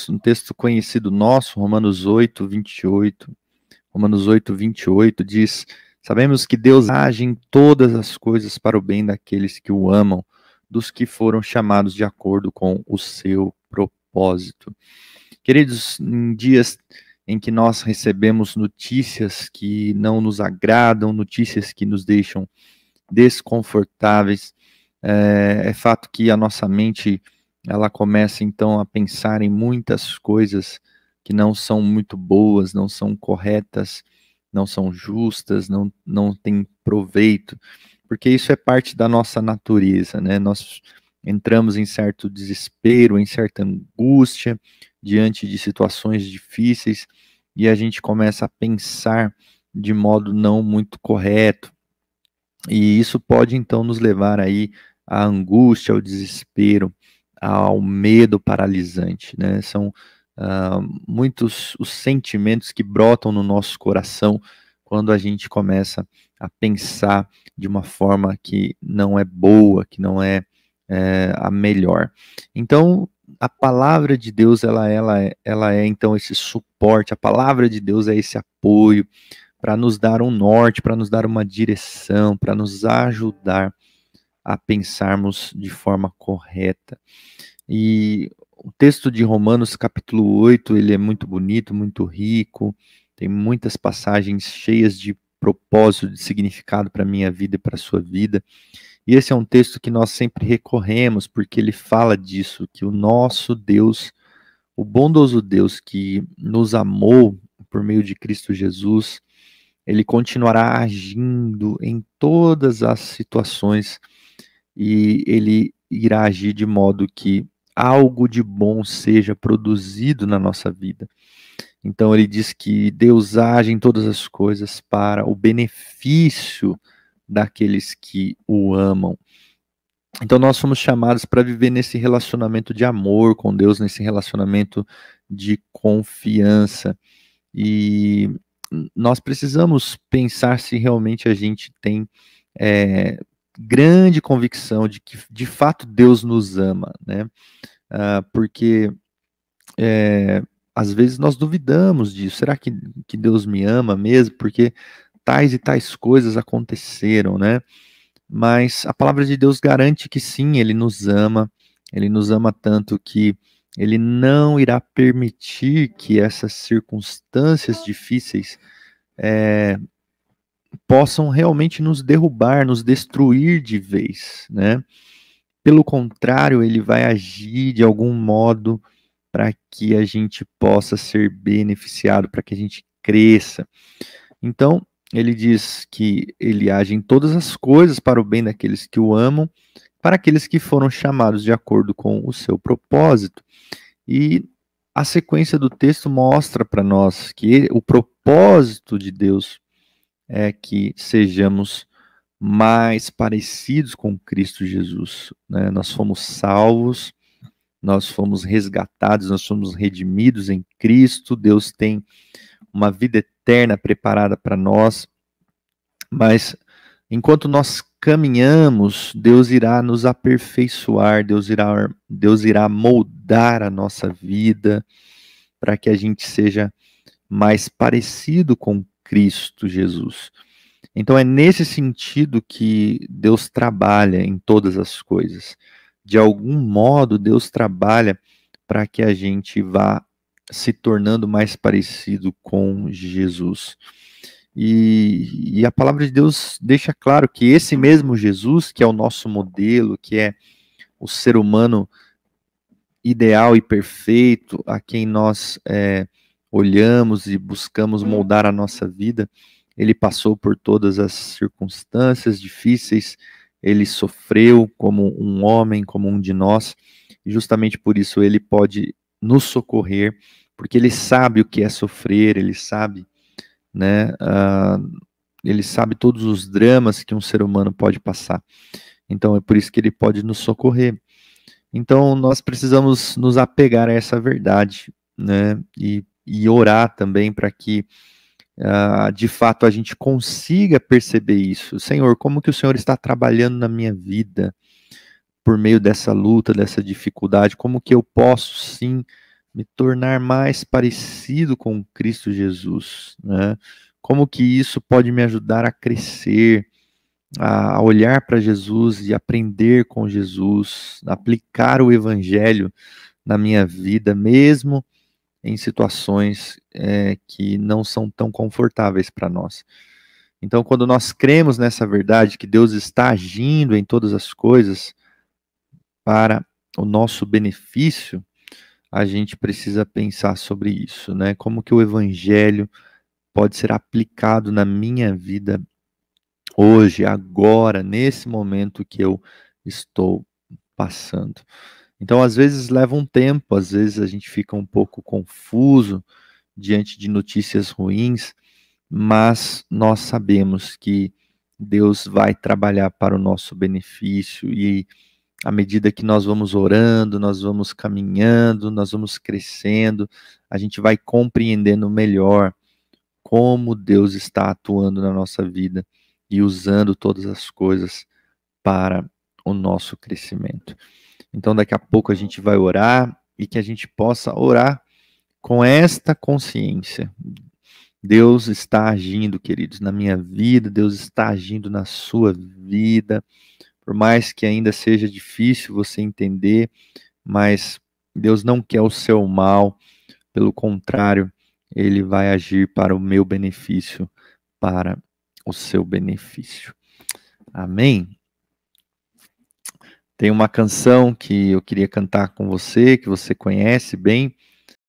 um texto conhecido nosso, Romanos 8, 28. Romanos 8, 28 diz: sabemos que Deus age em todas as coisas para o bem daqueles que o amam, dos que foram chamados de acordo com o seu propósito. Queridos, em dias em que nós recebemos notícias que não nos agradam, notícias que nos deixam desconfortáveis, é fato que a nossa mente ela começa então a pensar em muitas coisas que não são muito boas, não são corretas, não são justas, não têm proveito, porque isso é parte da nossa natureza, né? Nós entramos em certo desespero, em certa angústia diante de situações difíceis e a gente começa a pensar de modo não muito correto. E isso pode então nos levar aí à angústia, ao desespero, ao medo paralisante, né? São muitos os sentimentos que brotam no nosso coração quando a gente começa a pensar de uma forma que não é boa, que não é, a melhor. Então, a palavra de Deus, ela é então esse suporte, a palavra de Deus é esse apoio para nos dar um norte, para nos dar uma direção, para nos ajudar a pensarmos de forma correta. E o texto de Romanos, capítulo 8, ele é muito bonito, muito rico, tem muitas passagens cheias de propósito, de significado para a minha vida e para a sua vida. E esse é um texto que nós sempre recorremos, porque ele fala disso, que o nosso Deus, o bondoso Deus que nos amou por meio de Cristo Jesus, ele continuará agindo em todas as situações e ele irá agir de modo que algo de bom seja produzido na nossa vida. Então ele diz que Deus age em todas as coisas para o benefício daqueles que o amam. Então nós somos chamados para viver nesse relacionamento de amor com Deus, nesse relacionamento de confiança. E nós precisamos pensar se realmente a gente tem grande convicção de que de fato Deus nos ama, né? Porque às vezes nós duvidamos disso. Será que Deus me ama mesmo? Porque tais e tais coisas aconteceram, né? Mas a palavra de Deus garante que sim, Ele nos ama tanto que Ele não irá permitir que essas circunstâncias difíceis possam realmente nos derrubar, nos destruir de vez, né? Pelo contrário, Ele vai agir de algum modo para que a gente possa ser beneficiado, para que a gente cresça. Então, ele diz que ele age em todas as coisas para o bem daqueles que o amam, para aqueles que foram chamados de acordo com o seu propósito. E a sequência do texto mostra para nós que o propósito de Deus é que sejamos mais parecidos com Cristo Jesus, né? Nós fomos salvos, nós fomos resgatados, nós fomos redimidos em Cristo. Deus tem uma vida eterna preparada para nós, mas enquanto nós caminhamos, Deus irá nos aperfeiçoar, Deus irá moldar a nossa vida para que a gente seja mais parecido com Cristo Jesus. Então é nesse sentido que Deus trabalha em todas as coisas. De algum modo, Deus trabalha para que a gente vá se tornando mais parecido com Jesus. E a palavra de Deus deixa claro que esse mesmo Jesus, que é o nosso modelo, que é o ser humano ideal e perfeito, a quem nós olhamos e buscamos moldar a nossa vida, ele passou por todas as circunstâncias difíceis, ele sofreu como um homem, como um de nós, e justamente por isso ele pode nos socorrer, porque ele sabe o que é sofrer, ele sabe, né, ele sabe todos os dramas que um ser humano pode passar. Então é por isso que ele pode nos socorrer. Então nós precisamos nos apegar a essa verdade, né, e orar também para que de fato a gente consiga perceber isso. Senhor, como que o Senhor está trabalhando na minha vida por meio dessa luta, dessa dificuldade? Como que eu posso sim me tornar mais parecido com Cristo Jesus, né? Como que isso pode me ajudar a crescer, a olhar para Jesus e aprender com Jesus, aplicar o Evangelho na minha vida, mesmo em situações que não são tão confortáveis para nós. Então, quando nós cremos nessa verdade, que Deus está agindo em todas as coisas para o nosso benefício, a gente precisa pensar sobre isso, né? Como que o Evangelho pode ser aplicado na minha vida hoje, agora, nesse momento que eu estou passando. Então, às vezes leva um tempo, às vezes a gente fica um pouco confuso diante de notícias ruins, mas nós sabemos que Deus vai trabalhar para o nosso benefício e à medida que nós vamos orando, nós vamos caminhando, nós vamos crescendo, a gente vai compreendendo melhor como Deus está atuando na nossa vida e usando todas as coisas para o nosso crescimento. Então, daqui a pouco a gente vai orar e que a gente possa orar com esta consciência. Deus está agindo, queridos, na minha vida, Deus está agindo na sua vida, por mais que ainda seja difícil você entender, mas Deus não quer o seu mal, pelo contrário, Ele vai agir para o meu benefício, para o seu benefício. Amém? Tem uma canção que eu queria cantar com você, que você conhece bem,